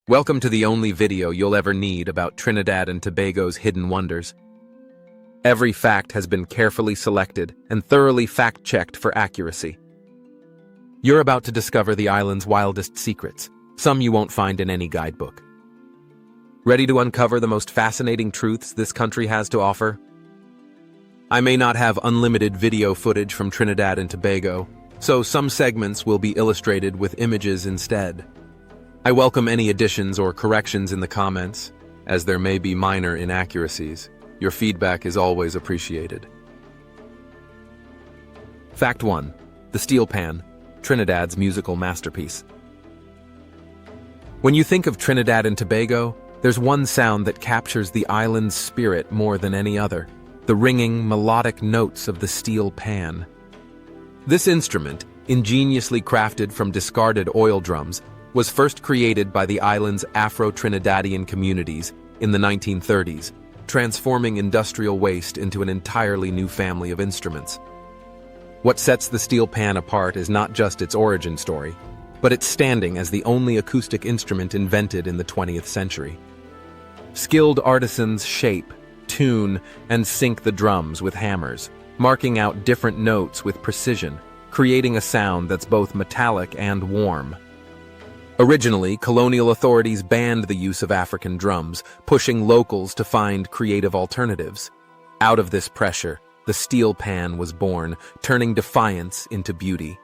Welcome to the only video you'll ever need about Trinidad and Tobago's hidden wonders. Every fact has been carefully selected and thoroughly fact-checked for accuracy. You're about to discover the island's wildest secrets, some you won't find in any guidebook. Ready to uncover the most fascinating truths this country has to offer? I may not have unlimited video footage from Trinidad and Tobago, so some segments will be illustrated with images instead. I welcome any additions or corrections in the comments, as there may be minor inaccuracies. Your feedback is always appreciated. Fact 1. The steel pan, Trinidad's musical masterpiece. When you think of Trinidad and Tobago, there's one sound that captures the island's spirit more than any other: the ringing, melodic notes of the steel pan. This instrument, ingeniously crafted from discarded oil drums, was first created by the island's Afro-Trinidadian communities in the 1930s, transforming industrial waste into an entirely new family of instruments. What sets the steel pan apart is not just its origin story, but its standing as the only acoustic instrument invented in the 20th century. Skilled artisans shape, tune, and sync the drums with hammers, marking out different notes with precision, creating a sound that's both metallic and warm. Originally, colonial authorities banned the use of African drums, pushing locals to find creative alternatives. Out of this pressure, the steel pan was born, turning defiance into beauty.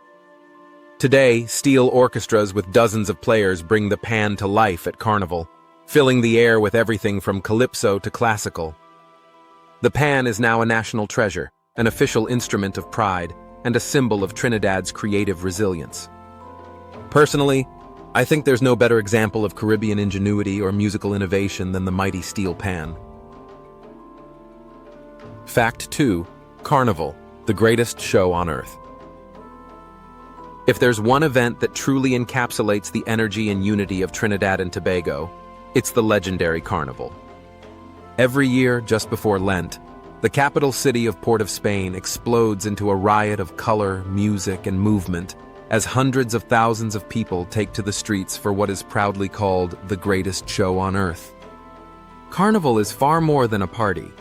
Today, steel orchestras with dozens of players bring the pan to life at Carnival, filling the air with everything from Calypso to classical. The pan is now a national treasure, an official instrument of pride, and a symbol of Trinidad's creative resilience. Personally, I think there's no better example of Caribbean ingenuity or musical innovation than the mighty steel pan. Fact 2. Carnival, the greatest show on Earth. If there's one event that truly encapsulates the energy and unity of Trinidad and Tobago, it's the legendary Carnival. Every year, just before Lent, the capital city of Port of Spain explodes into a riot of color, music, and movement, as hundreds of thousands of people take to the streets for what is proudly called the greatest show on Earth. Carnival is far more than a party.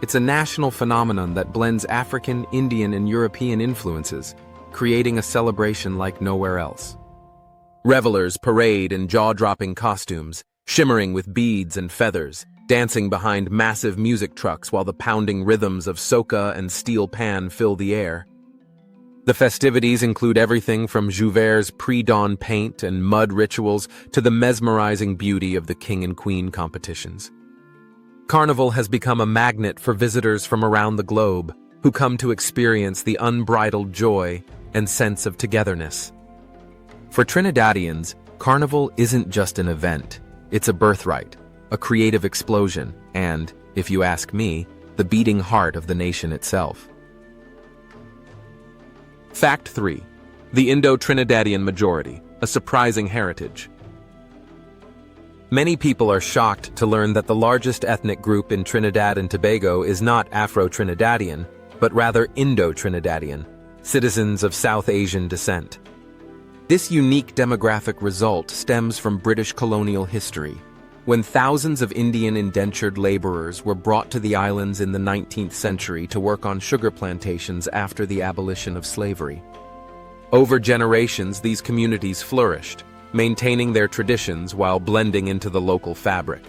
It's a national phenomenon that blends African, Indian, and European influences, creating a celebration like nowhere else. Revelers parade in jaw-dropping costumes, shimmering with beads and feathers, dancing behind massive music trucks while the pounding rhythms of soca and steel pan fill the air. The festivities include everything from Jouvert's pre-dawn paint and mud rituals to the mesmerizing beauty of the king and queen competitions. Carnival has become a magnet for visitors from around the globe who come to experience the unbridled joy and sense of togetherness. For Trinidadians, Carnival isn't just an event, it's a birthright, a creative explosion, and, if you ask me, the beating heart of the nation itself. Fact 3. The Indo-Trinidadian majority, a surprising heritage. Many people are shocked to learn that the largest ethnic group in Trinidad and Tobago is not Afro-Trinidadian, but rather Indo-Trinidadian, citizens of South Asian descent. This unique demographic result stems from British colonial history, when thousands of Indian indentured laborers were brought to the islands in the 19th century to work on sugar plantations after the abolition of slavery. Over generations, these communities flourished, maintaining their traditions while blending into the local fabric.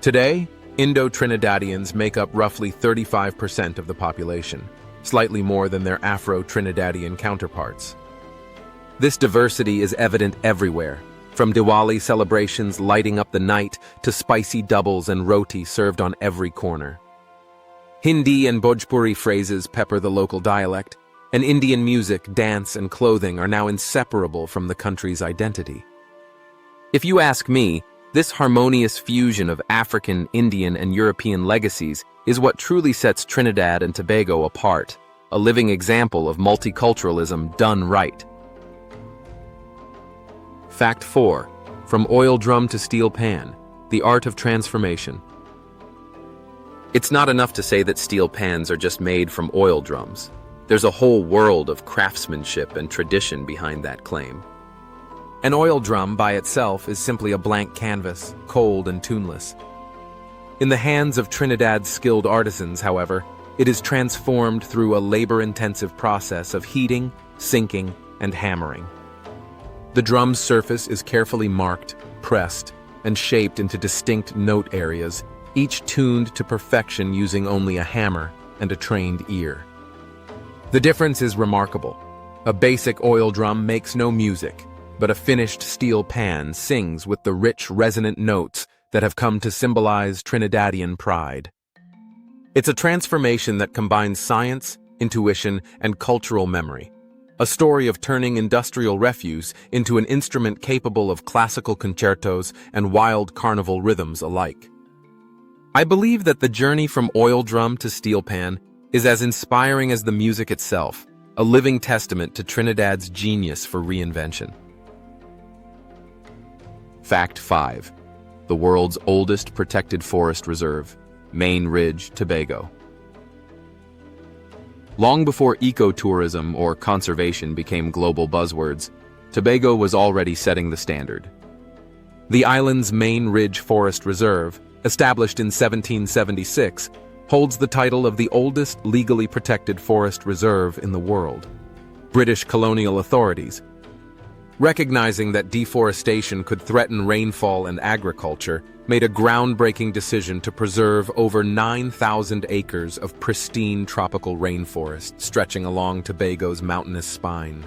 Today, Indo-Trinidadians make up roughly 35% of the population, slightly more than their Afro-Trinidadian counterparts. This diversity is evident everywhere, from Diwali celebrations lighting up the night to spicy doubles and roti served on every corner. Hindi and Bhojpuri phrases pepper the local dialect, and Indian music, dance, and clothing are now inseparable from the country's identity. If you ask me, this harmonious fusion of African, Indian, and European legacies is what truly sets Trinidad and Tobago apart, a living example of multiculturalism done right. Fact 4. From oil drum to steel pan, the art of transformation. It's not enough to say that steel pans are just made from oil drums. There's a whole world of craftsmanship and tradition behind that claim. An oil drum by itself is simply a blank canvas, cold and tuneless. In the hands of Trinidad's skilled artisans, however, it is transformed through a labor-intensive process of heating, sinking, and hammering. The drum's surface is carefully marked, pressed, and shaped into distinct note areas, each tuned to perfection using only a hammer and a trained ear. The difference is remarkable. A basic oil drum makes no music, but a finished steel pan sings with the rich, resonant notes that have come to symbolize Trinidadian pride. It's a transformation that combines science, intuition, and cultural memory. A story of turning industrial refuse into an instrument capable of classical concertos and wild carnival rhythms alike. I believe that the journey from oil drum to steel pan is as inspiring as the music itself, a living testament to Trinidad's genius for reinvention. Fact 5. The world's oldest protected forest reserve, Main Ridge, Tobago. Long before ecotourism or conservation became global buzzwords, Tobago was already setting the standard. The island's Main Ridge Forest Reserve, established in 1776, holds the title of the oldest legally protected forest reserve in the world. British colonial authorities, recognizing that deforestation could threaten rainfall and agriculture, made a groundbreaking decision to preserve over 9,000 acres of pristine tropical rainforest stretching along Tobago's mountainous spine.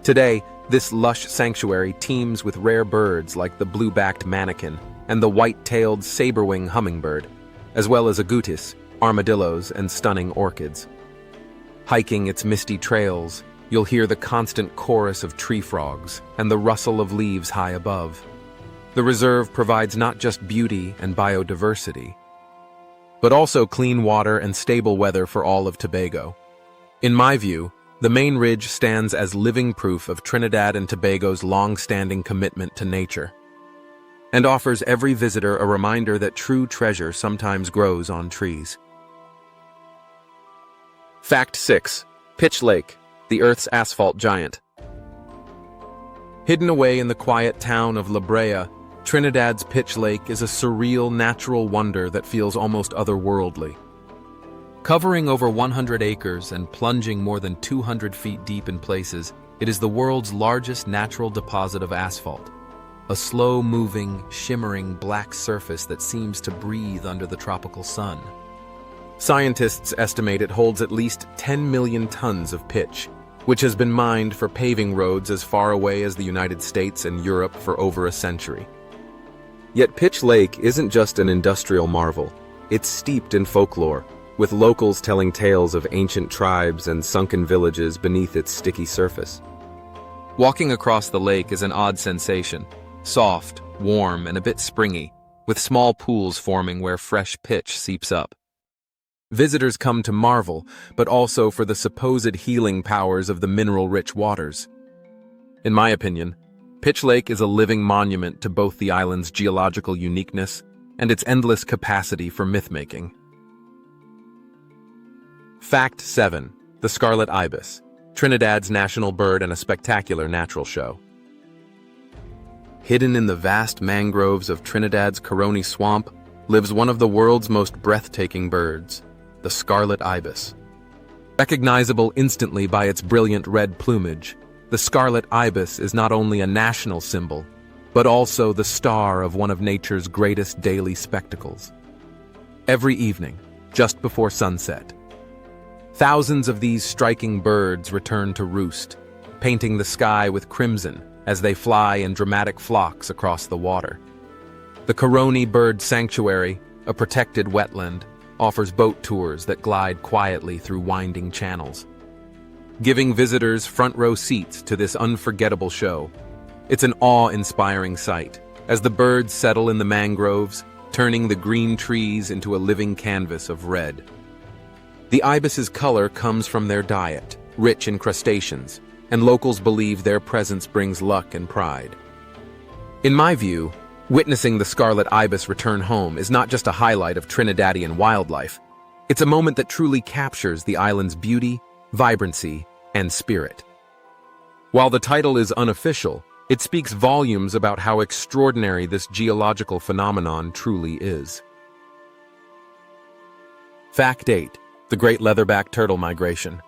Today, this lush sanctuary teems with rare birds like the blue-backed manakin and the white-tailed saber-wing hummingbird, as well as agoutis, armadillos, and stunning orchids. Hiking its misty trails, you'll hear the constant chorus of tree frogs and the rustle of leaves high above. The reserve provides not just beauty and biodiversity, but also clean water and stable weather for all of Tobago. In my view, the Main Ridge stands as living proof of Trinidad and Tobago's long-standing commitment to nature, and offers every visitor a reminder that true treasure sometimes grows on trees. Fact 6. Pitch Lake, the Earth's asphalt giant. Hidden away in the quiet town of La Brea, Trinidad's Pitch Lake is a surreal natural wonder that feels almost otherworldly. Covering over 100 acres and plunging more than 200 feet deep in places, it is the world's largest natural deposit of asphalt. A slow-moving, shimmering black surface that seems to breathe under the tropical sun. Scientists estimate it holds at least 10 million tons of pitch, which has been mined for paving roads as far away as the United States and Europe for over a century. Yet Pitch Lake isn't just an industrial marvel. It's steeped in folklore, with locals telling tales of ancient tribes and sunken villages beneath its sticky surface. Walking across the lake is an odd sensation, soft, warm, and a bit springy, with small pools forming where fresh pitch seeps up. Visitors come to marvel, but also for the supposed healing powers of the mineral-rich waters. In my opinion, Pitch Lake is a living monument to both the island's geological uniqueness and its endless capacity for myth-making. Fact 7. The Scarlet Ibis, Trinidad's national bird and a spectacular natural show. Hidden in the vast mangroves of Trinidad's Caroni Swamp lives one of the world's most breathtaking birds, the Scarlet Ibis. Recognizable instantly by its brilliant red plumage, the Scarlet Ibis is not only a national symbol, but also the star of one of nature's greatest daily spectacles. Every evening, just before sunset, thousands of these striking birds return to roost, painting the sky with crimson as they fly in dramatic flocks across the water. The Caroni Bird Sanctuary, a protected wetland, offers boat tours that glide quietly through winding channels, giving visitors front-row seats to this unforgettable show. It's an awe-inspiring sight, as the birds settle in the mangroves, turning the green trees into a living canvas of red. The ibis's color comes from their diet, rich in crustaceans, and locals believe their presence brings luck and pride. In my view, witnessing the scarlet ibis return home is not just a highlight of Trinidadian wildlife. It's a moment that truly captures the island's beauty, vibrancy, and spirit. While the title is unofficial, It speaks volumes about how extraordinary this geological phenomenon truly is. Fact 8. The Great Leatherback Turtle Migration.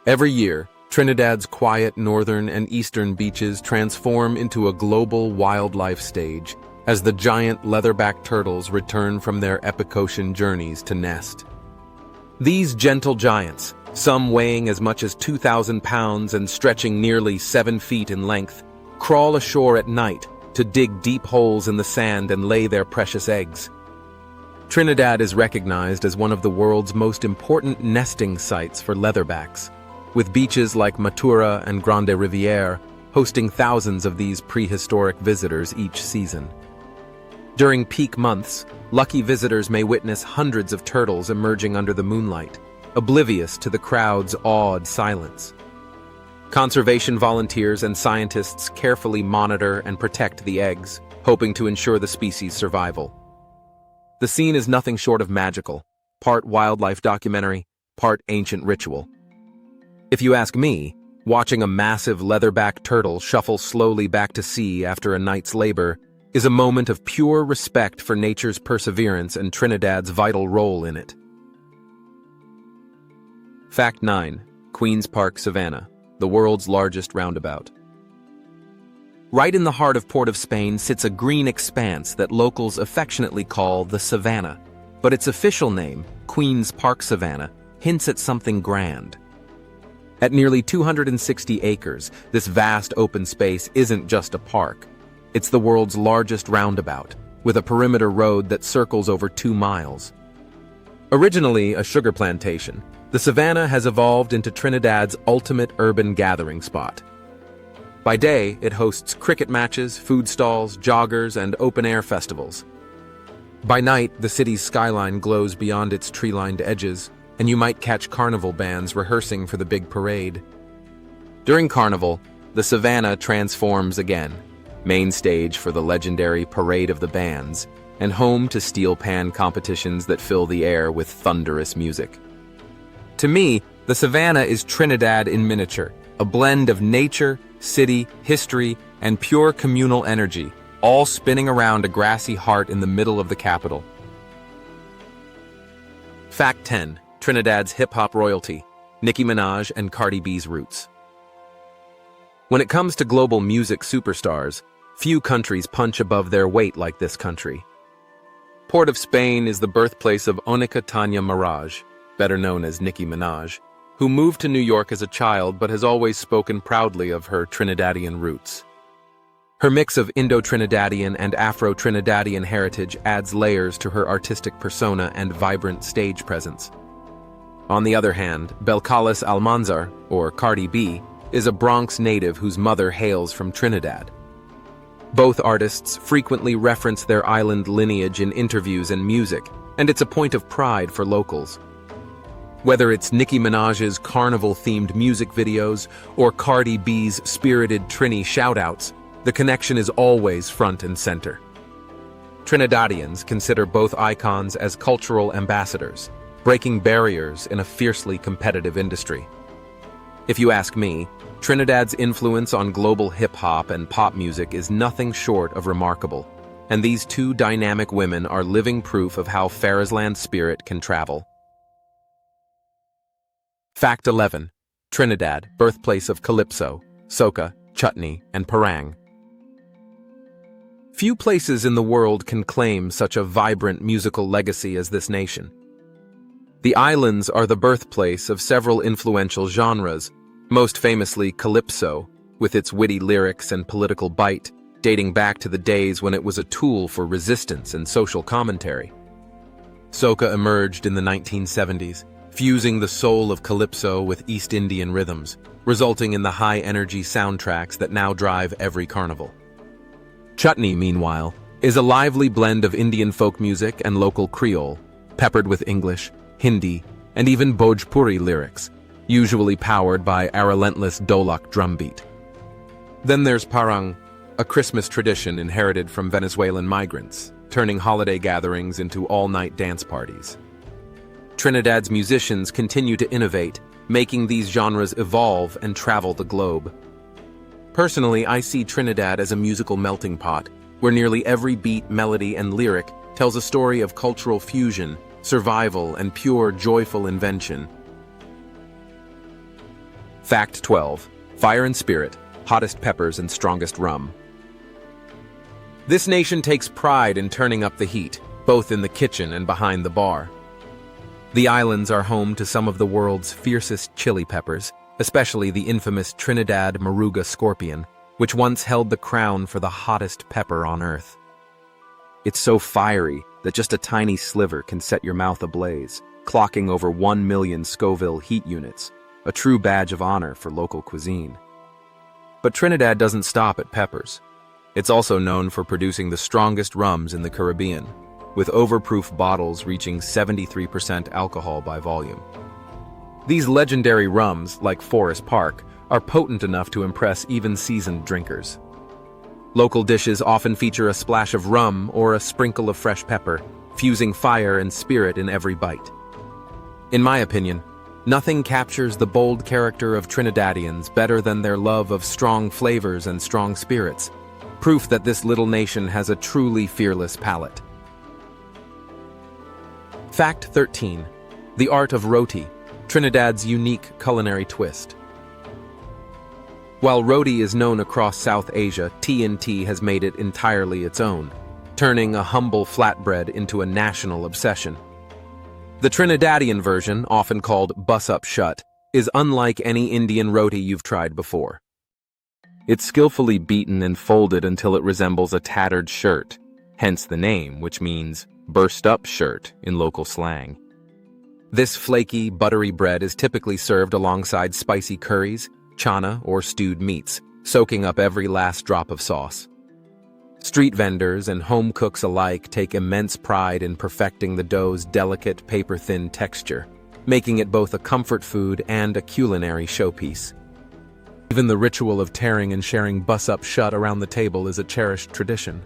Every year, Trinidad's quiet northern and eastern beaches transform into a global wildlife stage as the giant leatherback turtles return from their epic ocean journeys to nest. These gentle giants, some weighing as much as 2,000 pounds and stretching nearly 7 feet in length, crawl ashore at night to dig deep holes in the sand and lay their precious eggs. Trinidad is recognized as one of the world's most important nesting sites for leatherbacks, with beaches like Matura and Grande Riviere hosting thousands of these prehistoric visitors each season. During peak months, lucky visitors may witness hundreds of turtles emerging under the moonlight, oblivious to the crowd's awed silence. Conservation volunteers and scientists carefully monitor and protect the eggs, hoping to ensure the species' survival. The scene is nothing short of magical, part wildlife documentary, part ancient ritual. If you ask me, watching a massive leatherback turtle shuffle slowly back to sea after a night's labor is a moment of pure respect for nature's perseverance and Trinidad's vital role in it. Fact 9. Queen's Park, Savannah, the world's largest roundabout. Right in the heart of Port of Spain sits a green expanse that locals affectionately call the Savannah, but its official name, Queen's Park Savannah, hints at something grand. At nearly 260 acres, this vast open space isn't just a park. It's the world's largest roundabout, with a perimeter road that circles over 2 miles. Originally a sugar plantation, the Savannah has evolved into Trinidad's ultimate urban gathering spot. By day, it hosts cricket matches, food stalls, joggers, and open-air festivals. By night, the city's skyline glows beyond its tree-lined edges, and you might catch carnival bands rehearsing for the big parade. During Carnival, the Savannah transforms again, main stage for the legendary Parade of the Bands, and home to steel pan competitions that fill the air with thunderous music. To me, the Savannah is Trinidad in miniature, a blend of nature, city, history, and pure communal energy, all spinning around a grassy heart in the middle of the capital. Fact 10. Trinidad's hip-hop royalty, Nicki Minaj and Cardi B's roots. When it comes to global music superstars, few countries punch above their weight like this country. Port of Spain is the birthplace of Onika Tanya Maraj, better known as Nicki Minaj, who moved to New York as a child but has always spoken proudly of her Trinidadian roots. Her mix of Indo-Trinidadian and Afro-Trinidadian heritage adds layers to her artistic persona and vibrant stage presence. On the other hand, Belcalis Almanzar, or Cardi B, is a Bronx native whose mother hails from Trinidad. Both artists frequently reference their island lineage in interviews and music, and it's a point of pride for locals. Whether it's Nicki Minaj's carnival-themed music videos or Cardi B's spirited Trini shoutouts, the connection is always front and center. Trinidadians consider both icons as cultural ambassadors, breaking barriers in a fiercely competitive industry. If you ask me, Trinidad's influence on global hip-hop and pop music is nothing short of remarkable, and these two dynamic women are living proof of how Farisland spirit can travel. Fact 11. Trinidad, birthplace of Calypso, Soca, Chutney, and Parang. Few places in the world can claim such a vibrant musical legacy as this nation. The islands are the birthplace of several influential genres, most famously Calypso, with its witty lyrics and political bite, dating back to the days when it was a tool for resistance and social commentary. Soca emerged in the 1970s, fusing the soul of Calypso with East Indian rhythms, resulting in the high-energy soundtracks that now drive every carnival. Chutney, meanwhile, is a lively blend of Indian folk music and local Creole, peppered with English, Hindi, and even Bhojpuri lyrics, usually powered by a relentless dholak drumbeat. Then there's Parang, a Christmas tradition inherited from Venezuelan migrants, turning holiday gatherings into all-night dance parties. Trinidad's musicians continue to innovate, making these genres evolve and travel the globe. Personally, I see Trinidad as a musical melting pot, where nearly every beat, melody, and lyric tells a story of cultural fusion, survival, and pure, joyful invention. Fact 12. Fire and spirit, hottest peppers and strongest rum. This nation takes pride in turning up the heat, both in the kitchen and behind the bar. The islands are home to some of the world's fiercest chili peppers, especially the infamous Trinidad Moruga scorpion, which once held the crown for the hottest pepper on earth. It's so fiery that just a tiny sliver can set your mouth ablaze, clocking over 1 million Scoville heat units, a true badge of honor for local cuisine. But Trinidad doesn't stop at peppers. It's also known for producing the strongest rums in the Caribbean, with overproof bottles reaching 73% alcohol by volume. These legendary rums, like Forest Park, are potent enough to impress even seasoned drinkers. Local dishes often feature a splash of rum or a sprinkle of fresh pepper, fusing fire and spirit in every bite. In my opinion, nothing captures the bold character of Trinidadians better than their love of strong flavors and strong spirits, proof that this little nation has a truly fearless palate. Fact 13. The art of roti, Trinidad's unique culinary twist. While roti is known across South Asia, T&T has made it entirely its own, turning a humble flatbread into a national obsession. The Trinidadian version, often called bus-up shut, is unlike any Indian roti you've tried before. It's skillfully beaten and folded until it resembles a tattered shirt, hence the name, which means burst-up shirt in local slang. This flaky, buttery bread is typically served alongside spicy curries, chana, or stewed meats, soaking up every last drop of sauce. Street vendors and home cooks alike take immense pride in perfecting the dough's delicate, paper-thin texture, making it both a comfort food and a culinary showpiece. Even the ritual of tearing and sharing bus-up shut around the table is a cherished tradition.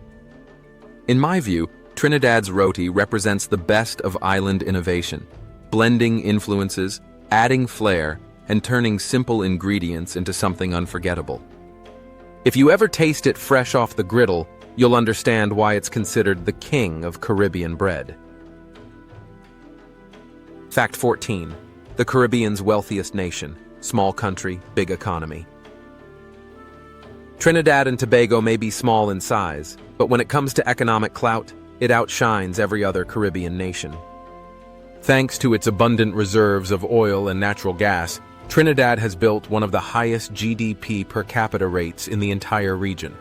In my view, Trinidad's roti represents the best of island innovation, blending influences, adding flair, and turning simple ingredients into something unforgettable. If you ever taste it fresh off the griddle, you'll understand why it's considered the king of Caribbean bread. Fact 14. The Caribbean's wealthiest nation, small country, big economy. Trinidad and Tobago may be small in size, but when it comes to economic clout, it outshines every other Caribbean nation. Thanks to its abundant reserves of oil and natural gas, Trinidad has built one of the highest GDP per capita rates in the entire region.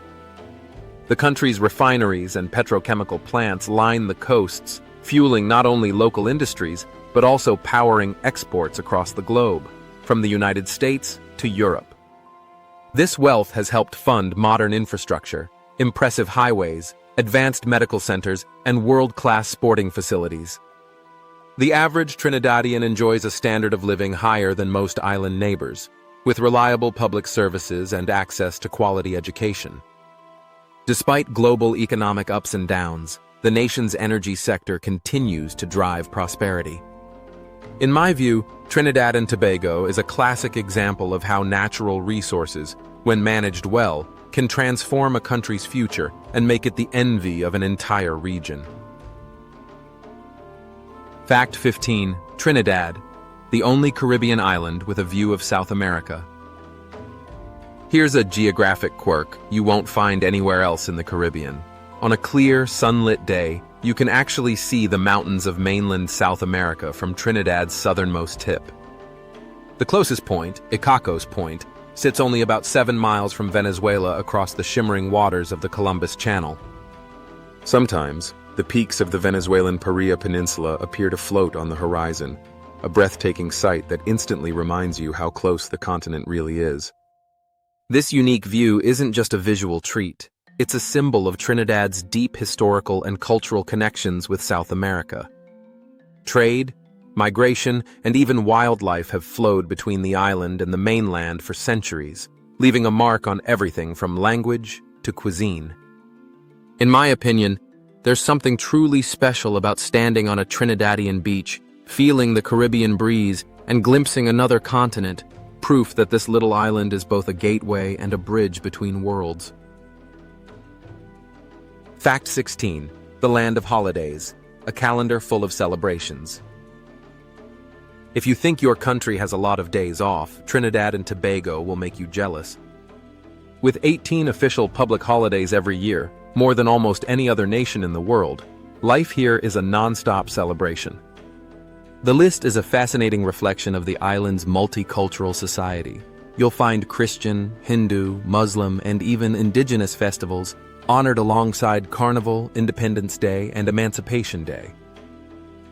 The country's refineries and petrochemical plants line the coasts, fueling not only local industries, but also powering exports across the globe, from the United States to Europe. This wealth has helped fund modern infrastructure, impressive highways, advanced medical centers, and world-class sporting facilities. The average Trinidadian enjoys a standard of living higher than most island neighbors, with reliable public services and access to quality education. Despite global economic ups and downs, the nation's energy sector continues to drive prosperity. In my view, Trinidad and Tobago is a classic example of how natural resources, when managed well, can transform a country's future and make it the envy of an entire region. Fact 15. Trinidad, the only Caribbean island with a view of South America. Here's a geographic quirk you won't find anywhere else in the Caribbean. On a clear, sunlit day, you can actually see the mountains of mainland South America from Trinidad's southernmost tip. The closest point, Icaco's Point, sits only about 7 miles from Venezuela across the shimmering waters of the Columbus Channel. Sometimes, the peaks of the Venezuelan Paria Peninsula appear to float on the horizon, a breathtaking sight that instantly reminds you how close the continent really is. This unique view isn't just a visual treat, it's a symbol of Trinidad's deep historical and cultural connections with South America. Trade, migration, and even wildlife have flowed between the island and the mainland for centuries, leaving a mark on everything from language to cuisine. In my opinion, there's something truly special about standing on a Trinidadian beach, feeling the Caribbean breeze, and glimpsing another continent, proof that this little island is both a gateway and a bridge between worlds. Fact 16. The Land of Holidays, a calendar full of celebrations. If you think your country has a lot of days off, Trinidad and Tobago will make you jealous. With 18 official public holidays every year, more than almost any other nation in the world, life here is a non-stop celebration. The list is a fascinating reflection of the island's multicultural society. You'll find Christian, Hindu, Muslim, and even indigenous festivals honored alongside Carnival, Independence Day, and Emancipation Day.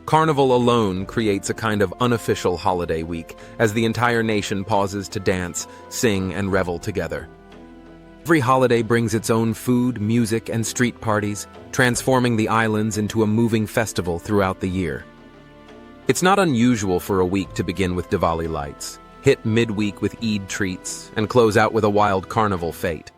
Carnival alone creates a kind of unofficial holiday week as the entire nation pauses to dance, sing, and revel together. Every holiday brings its own food, music, and street parties, transforming the islands into a moving festival throughout the year. It's not unusual for a week to begin with Diwali lights, hit midweek with Eid treats, and close out with a wild carnival fete.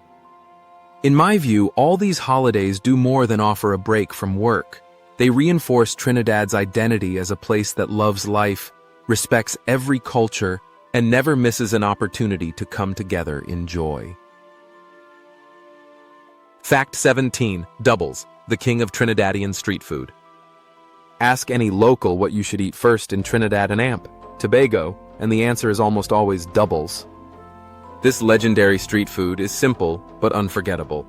In my view, all these holidays do more than offer a break from work. They reinforce Trinidad's identity as a place that loves life, respects every culture, and never misses an opportunity to come together in joy. Fact 17. Doubles, the king of Trinidadian street food. Ask any local what you should eat first in Trinidad and Tobago, and the answer is almost always doubles. This legendary street food is simple but unforgettable.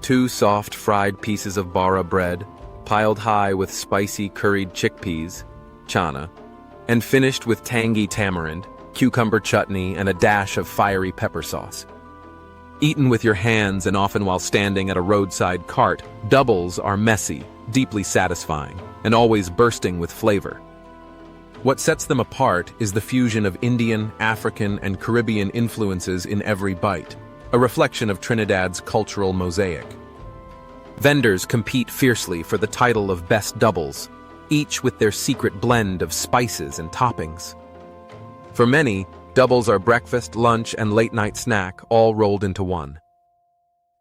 2 soft fried pieces of bara bread, piled high with spicy curried chickpeas, chana, and finished with tangy tamarind, cucumber chutney, and a dash of fiery pepper sauce. Eaten with your hands and often while standing at a roadside cart, doubles are messy, deeply satisfying, and always bursting with flavor. What sets them apart is the fusion of Indian, African, and Caribbean influences in every bite, a reflection of Trinidad's cultural mosaic. Vendors compete fiercely for the title of best doubles, each with their secret blend of spices and toppings. For many, doubles are breakfast, lunch, and late-night snack all rolled into one.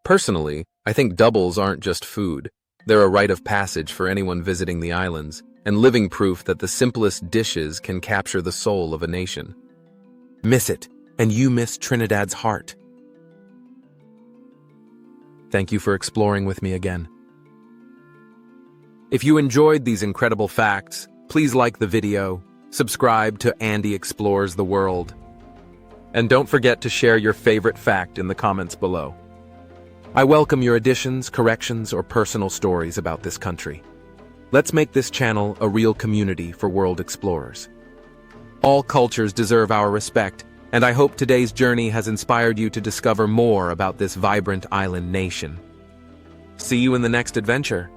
Personally, I think doubles aren't just food. They're a rite of passage for anyone visiting the islands, and living proof that the simplest dishes can capture the soul of a nation. Miss it, and you miss Trinidad's heart. Thank you for exploring with me again. If you enjoyed these incredible facts, please like the video, subscribe to Andy Explores the World, and don't forget to share your favorite fact in the comments below. I welcome your additions, corrections, or personal stories about this country. Let's make this channel a real community for world explorers. All cultures deserve our respect, and I hope today's journey has inspired you to discover more about this vibrant island nation. See you in the next adventure.